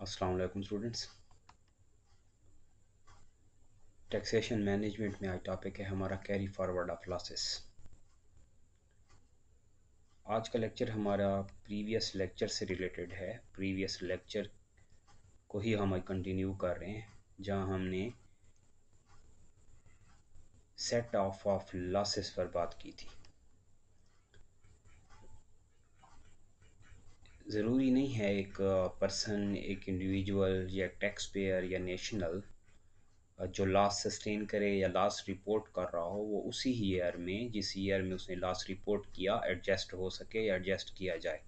अस्सलाम वालेकुम students. Taxation management में आज टॉपिक है हमारा कैरी फॉरवर्ड ऑफ लॉसेस। आज का लेक्चर हमारा प्रीवियस लेक्चर से रिलेटेड है। प्रीवियस लेक्चर को ही हम कंटिन्यू कर रहे हैं जहां हमने सेट ऑफ लॉसेस पर बात की थी। ज़रूरी नहीं है एक पर्सन, एक इंडिविजुअल या टैक्स पेयर या नेशनल जो लॉस सस्टेन करे या लॉस रिपोर्ट कर रहा हो वो उसी ईयर में, जिस ईयर में उसने लॉस रिपोर्ट किया, एडजस्ट हो सके या एडजस्ट किया जाए।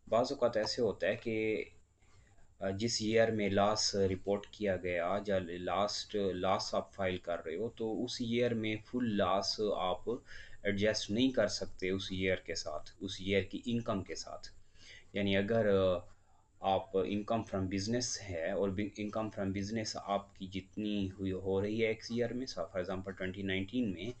बाज़ औक़ात ऐसे होता है कि जिस ईयर में लॉस रिपोर्ट किया गया या लास्ट लॉस आप फाइल कर रहे हो तो उस ईयर में फुल लॉस आप एडजस्ट नहीं कर सकते उस ईयर के साथ, उस ईयर की इनकम के साथ। यानी अगर आप इनकम फ्रॉम बिजनेस है और इनकम फ्रॉम बिजनेस आपकी जितनी हुई हो रही है एक ईयर में, फॉर एग्जांपल 2019 में,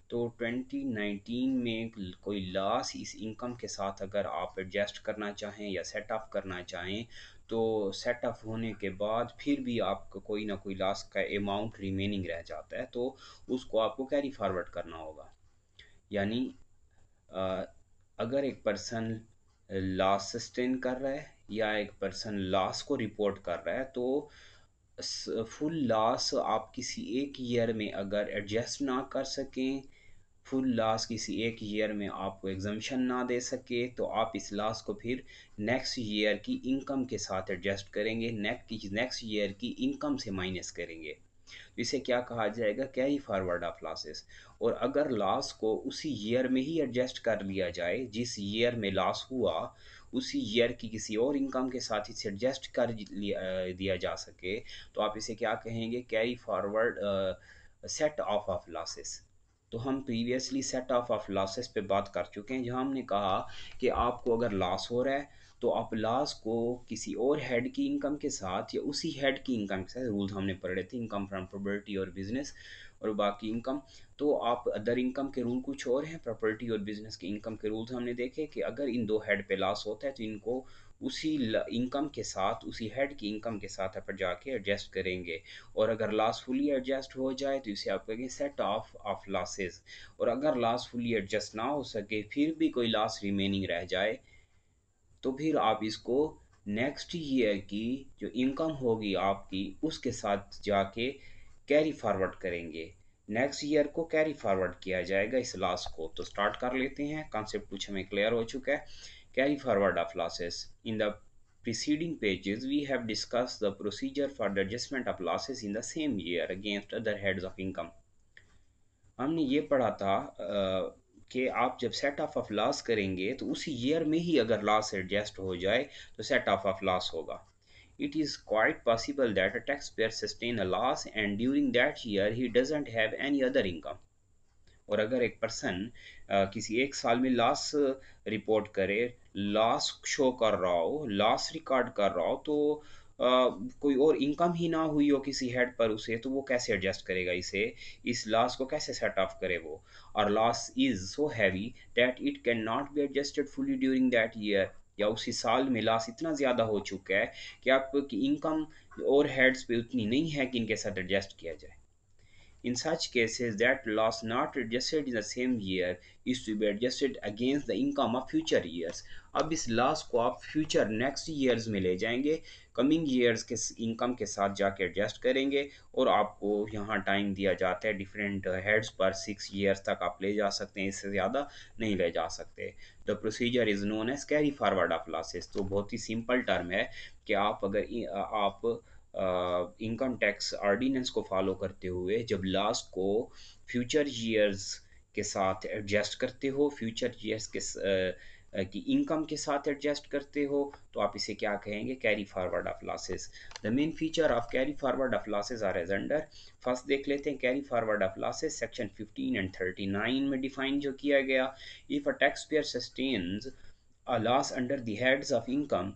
तो 2019 में कोई लॉस इस इनकम के साथ अगर आप एडजस्ट करना चाहें या सेट ऑफ करना चाहें तो सेट ऑफ होने के बाद फिर भी आपको कोई ना कोई लॉस का अमाउंट रिमेनिंग रह जाता है तो उसको आपको कैरी फॉरवर्ड करना होगा। यानी अ, अगर एक पर्सन लॉस सस्टेन कर रहा है या एक पर्सन लॉस को रिपोर्ट कर रहा है तो फुल लॉस आप किसी एक ईयर में अगर एडजस्ट ना कर सकें, फुल लॉस किसी एक ईयर में आपको एग्जम्पशन ना दे सके तो आप इस लॉस को फिर नेक्स्ट ईयर की इनकम के साथ एडजस्ट करेंगे, नेक्स्ट ईयर की इनकम से माइनस करेंगे। तो इसे क्या कहा जाएगा? Carry forward of losses. और अगर लॉस को उसी ईयर में ही एडजस्ट कर लिया जाए जिस ईयर में लॉस हुआ, उसी ईयर की किसी और इनकम के साथ इसे एडजस्ट कर दिया जा सके तो आप इसे क्या कहेंगे? Carry forward set of losses. तो हम प्रीवियसली सेट ऑफ लॉसेस पे बात कर चुके हैं जहां हमने कहा कि आपको अगर लॉस हो रहा है तो आप लॉस को किसी और हेड की इनकम के साथ या उसी हेड की इनकम के साथ, रूल्स हमने पढ़े थे इनकम फ्रॉम प्रॉपर्टी और बिजनेस और बाकी इनकम, तो आप अदर इनकम के रूल कुछ और हैं, प्रॉपर्टी और बिजनेस के इनकम के रूल्स हमने देखे कि अगर इन दो हेड पे लॉस होता है तो इनको उसी इनकम के साथ, उसी हेड की इनकम के साथ आप जाके एडजस्ट करेंगे। और अगर लॉस फुली एडजस्ट हो जाए तो इसे आप कहेंगे सेट ऑफ लॉसेस। और अगर लॉस फुली एडजस्ट ना हो सके फिर भी कोई लॉस रिमेनिंग रह जाए तो फिर आप इसको नेक्स्ट ईयर की जो इनकम होगी आपकी उसके साथ जाके कैरी फॉरवर्ड करेंगे। नेक्स्ट ईयर को कैरी फॉरवर्ड किया जाएगा इस लॉस को। तो स्टार्ट कर लेते हैं, कॉन्सेप्ट कुछ हमें क्लियर हो चुका है। Carry forward of losses. In the preceding pages we have discussed the procedure for the adjustment of losses in the same year against other heads of income। हमने ये पढ़ा था कि आप जब सेट ऑफ लॉस करेंगे तो उसी ईयर में ही अगर लॉस एडजस्ट हो जाए तो सेट ऑफ लॉस होगा। It is quite possible that a taxpayer sustain a loss and during that year he doesn't have any other income। और अगर एक पर्सन किसी एक साल में लॉस रिपोर्ट करे, लॉस शो कर रहा हो, लॉस रिकॉर्ड कर रहा हो तो कोई और इनकम ही ना हुई हो किसी हेड पर उसे, तो वो कैसे एडजस्ट करेगा इसे, इस लॉस को कैसे सेट ऑफ करे वो। और loss is so heavy that it can not be adjusted fully during that year. या उसी साल में लॉस इतना ज़्यादा हो चुका है कि आपकी इनकम और हेड्स पे उतनी नहीं है कि इनके साथ एडजस्ट किया जाए। In such cases, that loss not adjusted in the same year is to be adjusted against the income of future years। अब इस लॉस को आप फ्यूचर नेक्स्ट ईयर्स में ले जाएंगे, कमिंग ईयर्स के इनकम के साथ जाके एडजस्ट करेंगे। और आपको यहाँ टाइम दिया जाता है डिफरेंट हेड्स पर, 6 ईयर्स तक आप ले जा सकते हैं, इससे ज़्यादा नहीं ले जा सकते। The procedure is known as carry forward of losses. तो बहुत ही सिंपल टर्म है कि आप अगर आप इनकम टैक्स ऑर्डिनेंस को फॉलो करते हुए जब लॉस को फ्यूचर ईयर्स के साथ एडजस्ट करते हो, फ्यूचर ईयर्स के की इनकम के साथ एडजस्ट करते हो तो आप इसे क्या कहेंगे? Carry forward of losses. The main feature of carry forward of losses are as under. First देख लेते हैं carry forward of losses, section 15 and 39 में डिफाइन जो किया गया। If a taxpayer sustains a loss under the heads of income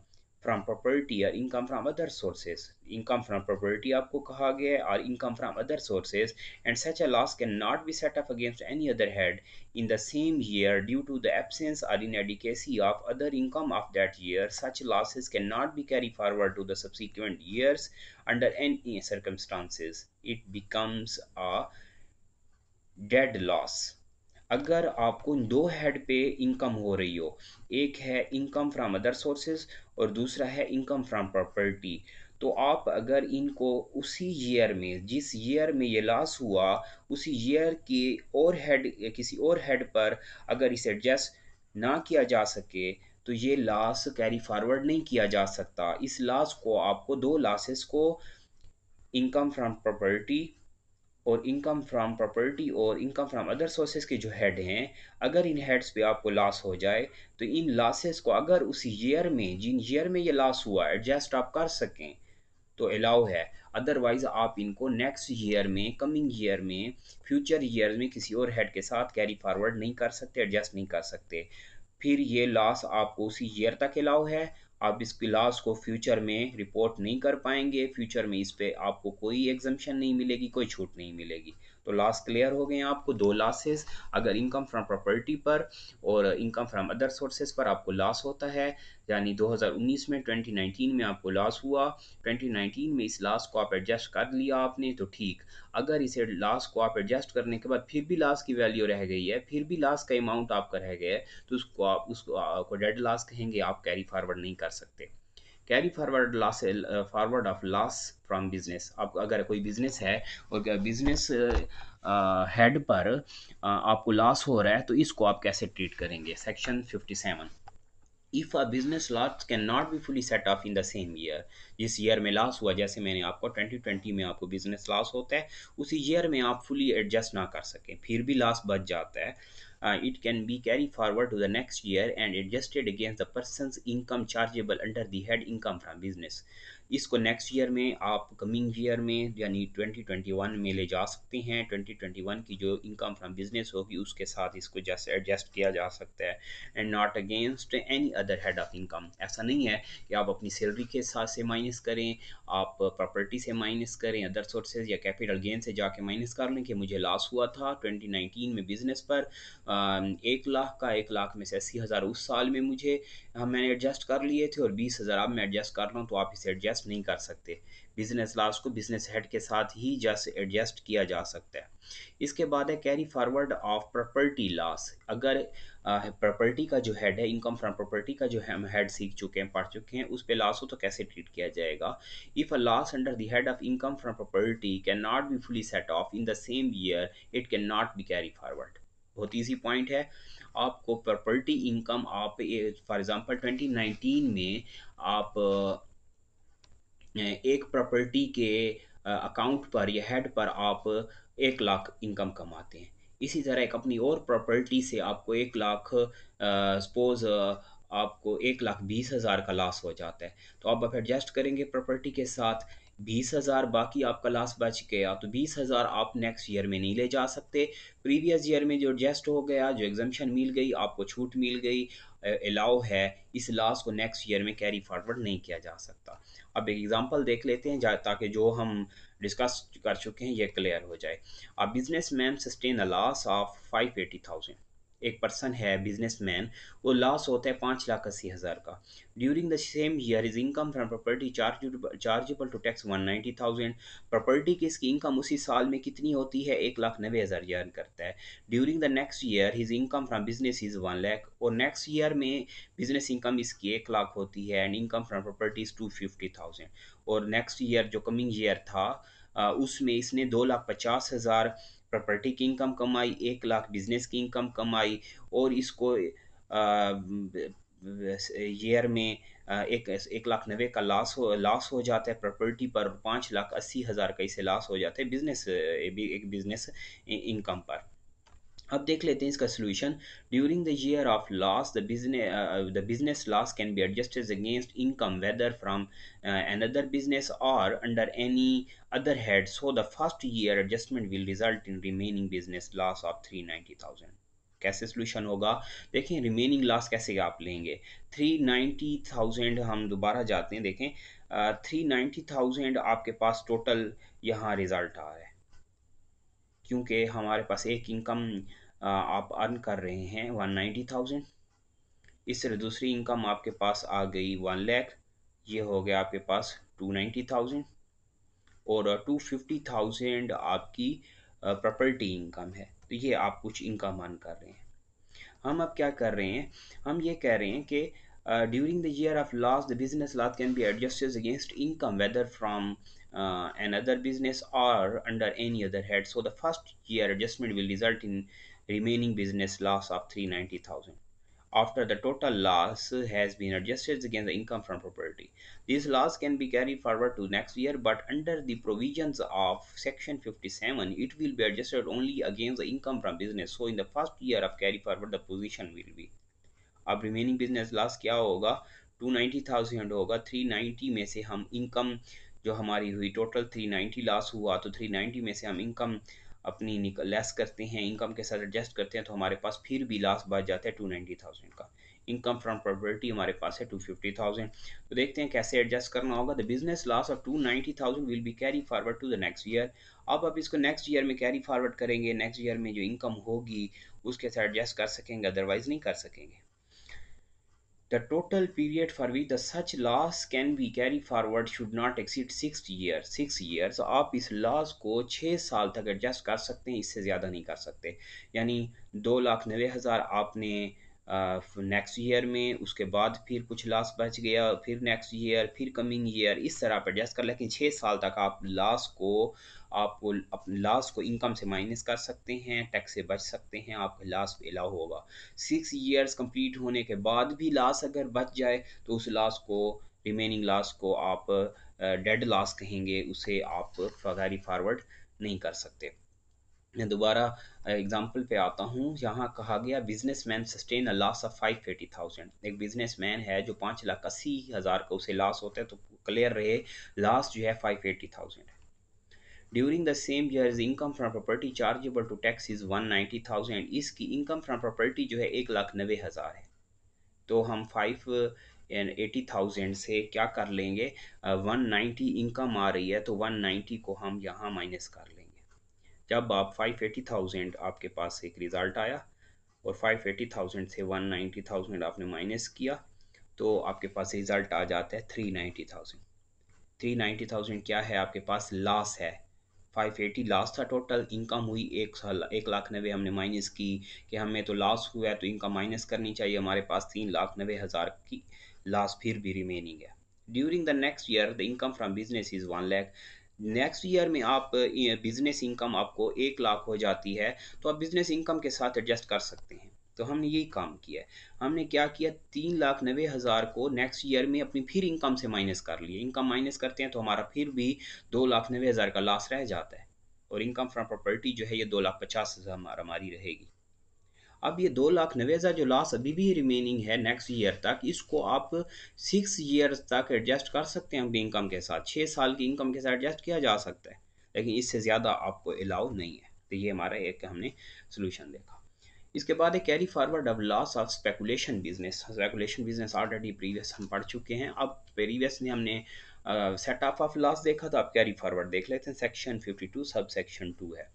from property और income from other sources. Income from property आपको कहा गया है और income from other sources, and such a loss can not B set up against any other head in the same year due to the absence or inadequacy of other income of that year. Such losses cannot be carried forward to the subsequent years under any circumstances. It becomes a dead loss. अगर आपको दो head पे income हो रही हो, एक है income from other sources और दूसरा है इनकम फ्रॉम प्रॉपर्टी, तो आप अगर इनको उसी ईयर में, जिस ईयर में ये लॉस हुआ, उसी ईयर के और हेड, किसी और हेड पर अगर इसे एडजस्ट ना किया जा सके तो ये लॉस कैरी फॉरवर्ड नहीं किया जा सकता। इस लॉस को आपको, दो लॉसेस को, इनकम फ्रॉम प्रॉपर्टी और इनकम फ्रॉम प्रॉपर्टी और इनकम फ्रॉम अदर सोर्सेज के जो हेड हैं, अगर इन हेड्स पे आपको लॉस हो जाए तो इन लॉसेस को अगर उस ईयर में, जिन ईयर में ये लॉस हुआ, एडजस्ट आप कर सकें तो अलाउ है। अदरवाइज आप इनको नेक्स्ट ईयर में, कमिंग ईयर में, फ्यूचर ईयर में किसी और हेड के साथ कैरी फॉरवर्ड नहीं कर सकते, एडजस्ट नहीं कर सकते। फिर ये लॉस आपको उसी ईयर तक अलाउ है। आप इसकी लॉस को फ्यूचर में रिपोर्ट नहीं कर पाएंगे, फ्यूचर में इस पे आपको कोई एग्जम्पशन नहीं मिलेगी, कोई छूट नहीं मिलेगी। तो लॉस क्लियर हो गए हैं आपको, दो लॉसेस। अगर इनकम फ्रॉम प्रॉपर्टी पर और इनकम फ्रॉम अदर सोर्सेज पर आपको लॉस होता है, यानी 2019 में, 2019 में आपको लॉस हुआ, 2019 में इस लॉस को आप एडजस्ट कर लिया आपने तो ठीक। अगर इसे लॉस को आप एडजस्ट करने के बाद फिर भी लॉस की वैल्यू रह गई है, फिर भी लॉस का अमाउंट आपका रह गया है, तो उसको आपको डेड लॉस कहेंगे, आप कैरी फॉरवर्ड नहीं कर सकते। Carry forward loss, forward of loss from business. आप अगर कोई बिजनेस है और बिजनेस हेड पर आपको लॉस हो रहा है तो इसको आप कैसे ट्रीट करेंगे? Section 57, if a business loss can not be fully set of in the same year. जिस ईयर में लॉस हुआ, जैसे मैंने आपको 2020 में आपको बिजनेस लॉस होता है, उसी ईयर में आप फुली एडजस्ट ना कर सकें, फिर भी लॉस बच जाता है, it can be carry forward to the next year and adjusted against the person's income chargeable under the head income from business. इसको नेक्स्ट ईयर में, आप कमिंग ईयर में यानी 2021 में ले जा सकते हैं। 2021 की जो इनकम फ्रॉम बिजनेस होगी उसके साथ इसको जस्ट एडजस्ट किया जा सकता है, and not against any other head of income. ऐसा नहीं है कि आप अपनी सैलरी के साथ से माइनस करें, आप प्रॉपर्टी से माइनस करें, अदर सोर्सेज या कैपिटल गेन से जाके माइनस कर लें कि मुझे लॉस हुआ था 2019 में बिजनेस पर 1 लाख का, 1 लाख में से 80,000 उस साल में मुझे, मैंने एडजस्ट कर लिए थे और 20,000 अब मैं एडजस्ट कर रहा हूँ, तो आप इसे एडजस्ट नहीं कर सकते। बिजनेस लॉस को बिजनेस हेड के साथ ही जस्ट एडजस्ट किया जा सकता है। इसके बाद है carry forward of property loss. अगर प्रॉपर्टी का जो हेड है, इनकम फ्रॉम प्रॉपर्टी का जो हम हेड सीख चुके हैं, पढ़ चुके हैं, उस पे लॉस हो तो कैसे ट्रीट किया जाएगा? If a loss under the head of income from property can not be fully set of in the same year, it can not B carry forward. बहुत ईजी पॉइंट है। आपको प्रॉपर्टी इनकम, आप for example 2019 में आप एक property के account पर या हेड पर आप 1 लाख इनकम कमाते हैं। इसी तरह एक अपनी और प्रॉपर्टी से आपको 1 लाख, सपोज आपको 1,20,000 का लॉस हो जाता है, तो आप एडजस्ट करेंगे प्रॉपर्टी के साथ, 20,000 बाकी आपका लॉस बच गया, तो 20,000 आप नेक्स्ट ईयर में नहीं ले जा सकते। प्रीवियस ईयर में जो एडजस्ट हो गया, जो एग्जम्पशन मिल गई, आपको छूट मिल गई, अलाउ है, इस लॉस को नेक्स्ट ईयर में कैरी फॉरवर्ड नहीं किया जा सकता। अब एक एग्जांपल देख लेते हैं ताकि जो हम डिस्कस कर चुके हैं ये क्लियर हो जाए। A businessman sustain a loss of 580,000। एक पर्सन है बिजनेसमैन, वो लॉस होता है 5,80,000 का। During the same year is income from property chargeable to tax 190,000। Property की इसकी इनकम उसी साल में कितनी होती है? 1,90,000 अर्न करता है। During the next year his income from business is 1 lakh, और नेक्स्ट ईयर में बिजनेस इनकम इसकी 1 लाख होती है एंड इनकम फ्रॉम प्रॉपर्टीज 250,000। और नेक्स्ट ईयर जो कमिंग ईयर था, उसमें इसने 2,50,000 प्रॉपर्टी की इनकम कमाई, 1 लाख बिजनेस की इनकम कमाई, और इसको ईयर में एक 1,90,000 का लॉस हो जाता है प्रॉपर्टी पर, 5,80,000 का इसे लॉस हो जाता है बिजनेस, एक बिजनेस इनकम पर। अब देख लेते हैं इसका solution. During the year of loss the business loss can be adjusted against income whether from another business or under any other head, so the first year adjustment will result in remaining business loss of 390,000। कैसे solution होगा? देखें remaining loss कैसे आप लेंगे। 390,000 हम दोबारा जाते हैं, देखें 390,000 आपके पास टोटल यहाँ रिजल्ट आ रहा है, क्योंकि हमारे पास एक इनकम आप अर्न कर रहे हैं 190,000। इस तरह दूसरी इनकम आपके पास आ गई 1 लाख, ये हो गया आपके पास 290,000। और 250,000 आपकी प्रॉपर्टी इनकम है। तो ये आप कुछ इनकम अर्न कर रहे हैं। हम अब क्या कर रहे हैं, हम ये कह रहे हैं कि during the year of loss the business loss can be adjusted against income whether from another business or under any other head. So the first year adjustment will result in remaining business loss of 390,000 after the total loss has been adjusted against the income from property. These loss can be carried forward to next year, but under the provisions of Section 57, it will be adjusted only against the income from business. So in the first year of carry forward, the position will be, अब remaining business loss क्या होगा, 290,000 होगा। 390 में से हम income जो हमारी हुई टोटल 390 लॉस हुआ, तो 390 में से हम इनकम अपनी लेस करते हैं, इनकम के साथ एडजस्ट करते हैं, तो हमारे पास फिर भी लॉस बच जाता है 290,000 का। इनकम फ्रॉम प्रॉपर्टी हमारे पास है 250,000। तो देखते हैं कैसे एडजस्ट करना होगा। The business loss of 290,000 will be carry forward to the next year. अब आप इसको नेक्स्ट ईयर में कैरी फॉरवर्ड करेंगे, नेक्स्ट ईयर में जो इनकम होगी उसके साथ एडजस्ट कर सकेंगे, अदरवाइज नहीं कर सकेंगे। The total period for which the such loss can be carried forward should not exceed 6 years. 6 years आप इस लॉस को 6 साल तक एडजस्ट कर सकते हैं, इससे ज़्यादा नहीं कर सकते। यानी 2,90,000 आपने नेक्स्ट ईयर में, उसके बाद फिर कुछ लॉस बच गया, फिर नेक्स्ट ईयर, फिर कमिंग ईयर, इस तरह आप एडजस्ट कर, लेकिन 6 साल तक आप लॉस को, आप अपने लॉस को इनकम से माइनस कर सकते हैं, टैक्स से बच सकते हैं, आपका लॉस अलाउ होगा। 6 ईयर्स कंप्लीट होने के बाद भी लॉस अगर बच जाए तो उस लॉस को, रिमेनिंग लॉस को आप डेड लॉस कहेंगे, उसे आप कैरी फॉरवर्ड नहीं कर सकते। मैं दोबारा एग्जांपल पे आता हूँ। यहाँ कहा गया businessman sustain a loss of 580,000। एक बिजनेसमैन है जो 5,80,000 का उसे लॉस होता है, तो क्लियर रहे लॉस जो है 580,000 है। During the same year income from property chargeable to tax is 190,000। इसकी इनकम फ्रॉम प्रॉपर्टी जो है 1,90,000 है। तो हम 580,000 से क्या कर लेंगे, 190 इनकम आ रही है तो 190 को हम यहाँ माइनस कर लेंगे। जब आप 580,000 आपके पास एक रिज़ल्ट आया और 580,000 से 190,000 आपने माइनस किया, तो आपके पास रिज़ल्ट आ जाता है 390,000। 390,000 क्या है आपके पास, लॉस है। 580 लॉस था, टोटल इनकम हुई 1 साल 1,90,000 हमने माइनस की, कि हमें तो लॉस हुआ है तो इनकम माइनस करनी चाहिए, हमारे पास 3,90,000 की लॉस फिर भी रिमेनिंग है। During the next year the income from business is 1 lakh. Next year में आप बिजनेस इनकम आपको 1 लाख हो जाती है, तो आप बिजनेस इनकम के साथ एडजस्ट कर सकते हैं। तो हमने यही काम किया है। हमने क्या किया, 3,90,000 को नेक्स्ट ईयर में अपनी फिर इनकम से माइनस कर लिए। इनकम माइनस करते हैं तो हमारा फिर भी 2,90,000 का लॉस रह जाता है, और इनकम फ्रॉम प्रॉपर्टी जो है ये 2,50,000 हमारी रहेगी। अब ये 2,90,000 जो लॉस अभी भी रिमेनिंग है नेक्स्ट ईयर तक, इसको आप 6 ईयर्स तक एडजस्ट कर सकते हैं अपनी इनकम के साथ। 6 साल की इनकम के साथ एडजस्ट किया जा सकता है, लेकिन इससे ज़्यादा आपको अलाउ नहीं है। तो ये हमारा एक हमने सोल्यूशन देखा। इसके बाद एक carry forward of loss of speculation business. Speculation business already previous हम पढ़ चुके हैं। अब प्रीवियस में हमने सेट ऑफ लॉस देखा, तो अब कैरी फॉरवर्ड देख लेते हैं। सेक्शन 52 सब सेक्शन 2 है।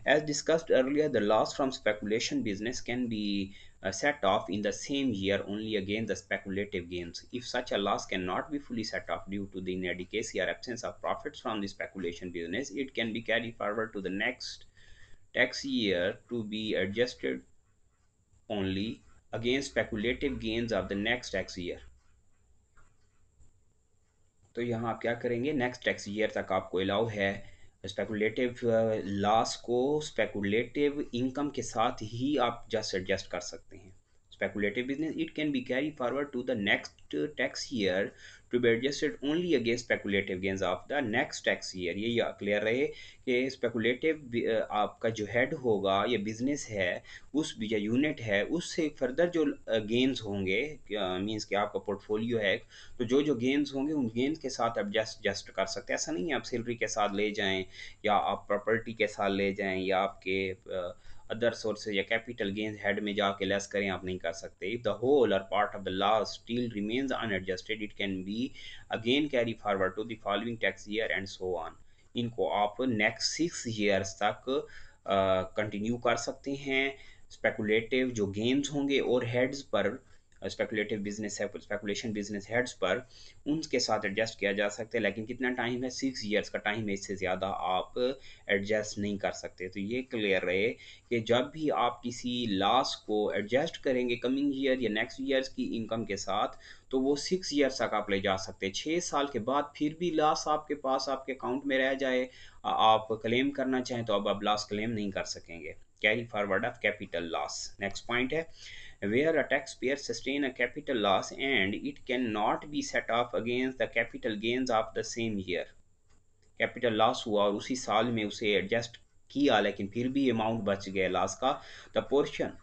As discussed earlier, the loss from speculation business can be set off in the same year only against the speculative gains. If such a loss cannot be fully set off due to the inadequacy or absence of profits from the speculation business, it can be carried forward to the next tax year to be adjusted only against speculative gains of the next tax year. तो यहाँ आप क्या करेंगे, next tax year तक आपको allow है speculative loss को speculative income के साथ ही आप जस्ट एडजस्ट कर सकते हैं। Speculative business it can be carry forward to the next tax year to be adjusted only against speculative gains of the next tax year. ये क्लियर रहे कि स्पेकुलेटिव आपका जो हेड होगा या बिजनेस है, उस या यूनिट है, उससे फर्दर जो गेन्स होंगे, मीन्स कि आपका पोर्टफोलियो है, तो जो गेन्स होंगे उन गेन्स के साथ आप जस्ट कर सकते हैं। ऐसा नहीं है आप सैलरी के साथ ले जाएं, या आप प्रॉपर्टी के साथ ले जाएं, या आपके अदर सोर्सेज या कैपिटल गेन्स हेड में जाके लेस करें आप नहीं कर सकते. If the whole or part of the loss still remains unadjusted it can be again carry forward to the following tax year and so on. इनको आप नेक्स्ट 6 ईयर्स तक कंटिन्यू कर सकते हैं. स्पेकुलेटिव जो गेम्स होंगे और हेड्स पर, स्पेकुलेटिव बिजनेस है, स्पेकुलेशन बिजनेस हेड्स पर, उनके साथ एडजस्ट किया जा सकता है. लेकिन कितना टाइम है? 6 ईयर्स का टाइम है, इससे ज़्यादा आप एडजस्ट नहीं कर सकते. तो ये क्लियर रहे कि जब भी आप किसी लॉस को एडजस्ट करेंगे कमिंग ईयर या नेक्स्ट ईयर्स की इनकम के साथ, तो वो 6 ईयर्स तक आप ले जा सकते हैं. 6 साल के बाद फिर भी लॉस आपके पास आपके अकाउंट में रह जाए, आप क्लेम करना चाहें तो अब आप लॉस क्लेम नहीं कर सकेंगे. Carry forward of capital loss. Next point है where a taxpayer sustain a capital loss and it cannot be set off against the capital gains of the same year. Capital loss हुआ और उसी साल में उसे एडजस्ट किया लेकिन फिर भी अमाउंट बच गया लॉस का. The portion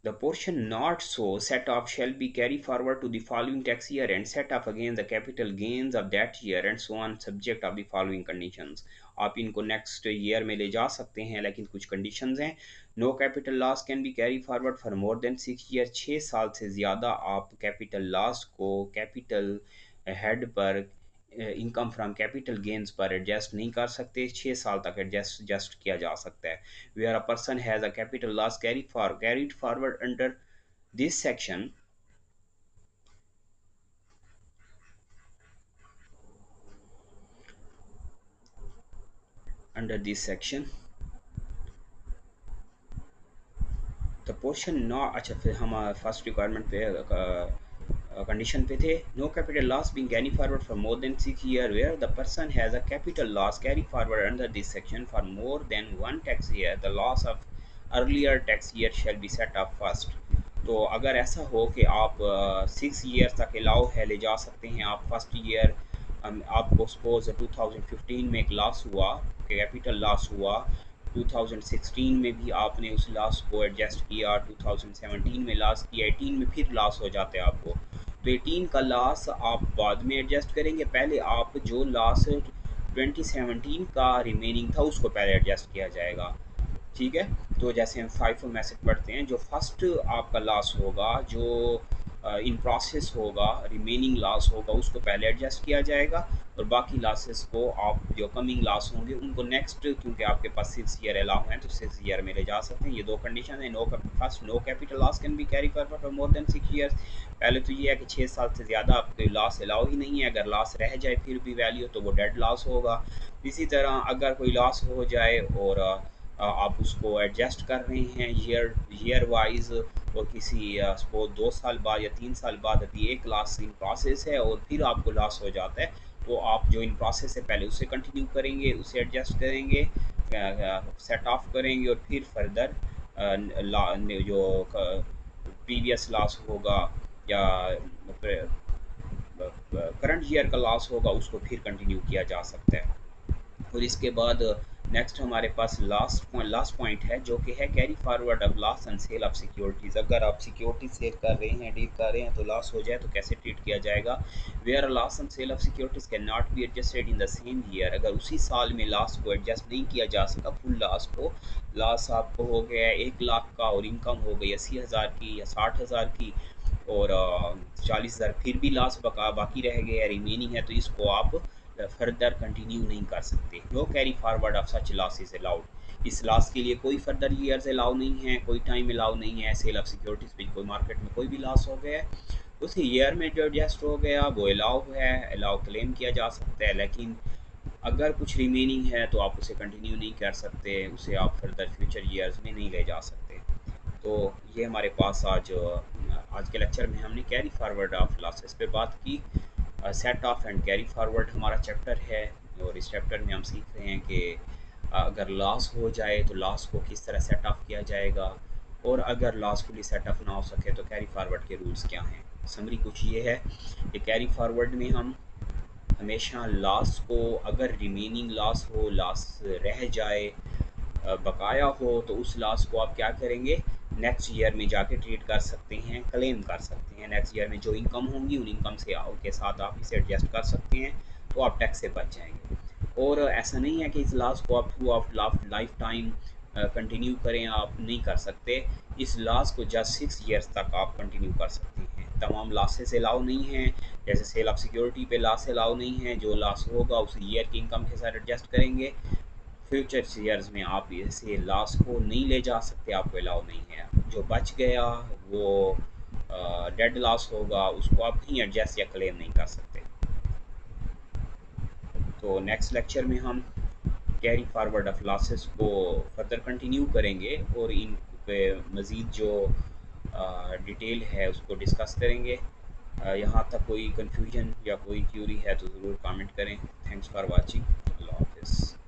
The portion not so set off shall be carried forward to the following tax year and set off against the capital gains of that year and so on subject of the following conditions. आप इनको next year में ले जा सकते हैं लेकिन कुछ conditions हैं. No capital loss can be carry forward for more than 6 year. 6 साल से ज़्यादा आप कैपिटल लॉस को कैपिटल हेड पर, इनकम फ्रॉम कैपिटल गेन्स पर एडजस्ट नहीं कर सकते. 6 साल तक एडजस्ट किया जा सकता है. Where a person has a capital loss carried forward under this section under this section the portion no. अच्छा, फिर हम फर्स्ट रिक्वायरमेंट पे कंडीशन पे थे. No capital loss being carry forward for more than 6 year where the person has a capital loss carry forward under this section for more than 1 tax year the loss of earlier tax year shall be set up first. तो अगर ऐसा हो कि आप 6 year तक allow है ले जा सकते हैं आप. फर्स्ट ईयर आपको सपोज 2015 में एक लॉस हुआ, कैपिटल लॉस हुआ. 2016 में भी आपने उस लॉस को एडजस्ट किया, 2017 में लॉस किया, 18 में फिर लॉस हो जाते हैं आपको. तो 18 का लॉस आप बाद में एडजस्ट करेंगे. पहले आप जो लॉस 2017 का रिमेनिंग था उसको पहले एडजस्ट किया जाएगा. ठीक है. तो जैसे हम फाइफो मैसेज पढ़ते हैं, जो फर्स्ट आपका लॉस होगा, जो इन प्रोसेस होगा, रिमेनिंग लॉस होगा, उसको पहले एडजस्ट किया जाएगा और बाकी लॉसेस को आप जो कमिंग लॉस होंगे उनको नेक्स्ट, क्योंकि आपके पास 6 ईयर अलाउ हैं तो 6 ईयर में ले जा सकते हैं. ये दो कंडीशन है. First, no capital loss can be carry forward for more than 6 years. पहले तो ये है कि 6 साल से ज़्यादा आपके लॉस अलाउ ही नहीं है. अगर लॉस रह जाए फिर भी वैल्यू तो वो डेड लॉस होगा. इसी तरह अगर कोई लॉस हो जाए और आप उसको एडजस्ट कर रहे हैं ईयर वाइज और किसी सपोज 2 साल बाद या 3 साल बाद अभी एक लॉस इन प्रोसेस है और फिर आपको लॉस हो जाता है, तो आप जो इन प्रोसेस है पहले उससे कंटिन्यू करेंगे, उसे एडजस्ट करेंगे, सेट ऑफ करेंगे और फिर फर्दर जो प्रीवियस लॉस होगा या करंट ईयर का लॉस होगा उसको फिर कंटिन्यू किया जा सकता है. और इसके बाद नेक्स्ट हमारे पास लास्ट पॉइंट है जो कि है carry forward of loss and sale of securities. अगर आप सिक्योरिटी सेल कर रहे हैं, डील कर रहे हैं, तो लॉस हो जाए तो कैसे ट्रीट किया जाएगा. Where loss and sale of securities can not be adjusted in the same year. अगर उसी साल में लॉस को एडजस्ट नहीं किया जा सका, फुल लॉस को, लॉस आपको हो गया 1 लाख का और इनकम हो गई 80,000 की या 60,000 की और 40,000 फिर भी लॉस बाकी रह गया, रिमेनिंग है, तो इसको आप फर्दर कंटिन्यू नहीं कर सकते. No carry forward of such loss is allowed. इस लॉस के लिए कोई फर्दर ईयर्स अलाउ नहीं है, कोई टाइम अलाउ नहीं है. सेल ऑफ सिक्योरिटीज़ पे कोई मार्केट में कोई भी लॉस हो गया है उस ईयर में जो एडजस्ट हो गया वो अलाउ है, अलाउ क्लेम किया जा सकता है. लेकिन अगर कुछ रिमेनिंग है तो आप उसे कंटिन्यू नहीं कर सकते, उसे आप फर्दर फ्यूचर ईयर्स में नहीं ले जा सकते. तो ये हमारे पास आज के लेक्चर में हमने कैरी फॉरवर्ड ऑफ लॉसेस पे बात की. Set of and carry forward हमारा चैप्टर है और इस चैप्टर में हम सीख रहे हैं कि अगर लॉस हो जाए तो लॉस को किस तरह सेट ऑफ किया जाएगा और अगर लॉस फुली सेट ऑफ ना हो सके तो कैरी फॉरवर्ड के रूल्स क्या हैं. समरी कुछ ये है कि कैरी फॉरवर्ड में हम हमेशा लॉस को, अगर रिमेनिंग लॉस हो, लॉस रह जाए, बकाया हो, तो उस लॉस को आप क्या करेंगे, नेक्स्ट ईयर में जाके ट्रीट कर सकते हैं, क्लेम कर सकते हैं. नेक्स्ट ईयर में जो इनकम होंगी उन इनकम से के साथ आप इसे एडजस्ट कर सकते हैं तो आप टैक्स से बच जाएंगे. और ऐसा नहीं है कि इस लॉस को आप through of life time continue करें, आप नहीं कर सकते। इस लॉस को जस्ट 6 ईयर्स तक आप कंटिन्यू कर सकते हैं। तमाम लॉसेस अलाउ नहीं हैं, जैसे सेल ऑफ सिक्योरिटी पे लॉस अलाउ नहीं है। जो लॉस होगा उस ईयर की इनकम के साथ एडजस्ट करेंगे। फ्यूचर ईयर्स में आप ऐसे लॉस को नहीं ले जा सकते, आपको अलाउ नहीं है। जो बच गया वो डेड लॉस होगा, उसको आप कहीं एडजस्ट या क्लेम नहीं कर सकते। तो नेक्स्ट लेक्चर में हम कैरी फारवर्ड ऑफ लॉसेस को फर्दर कंटिन्यू करेंगे और इन पे मज़ीद जो डिटेल है उसको डिस्कस करेंगे। यहाँ तक कोई कन्फ्यूजन या कोई क्यूरी है तो ज़रूर कमेंट करें। Thanks for watching. अल्लाह हाफिज़।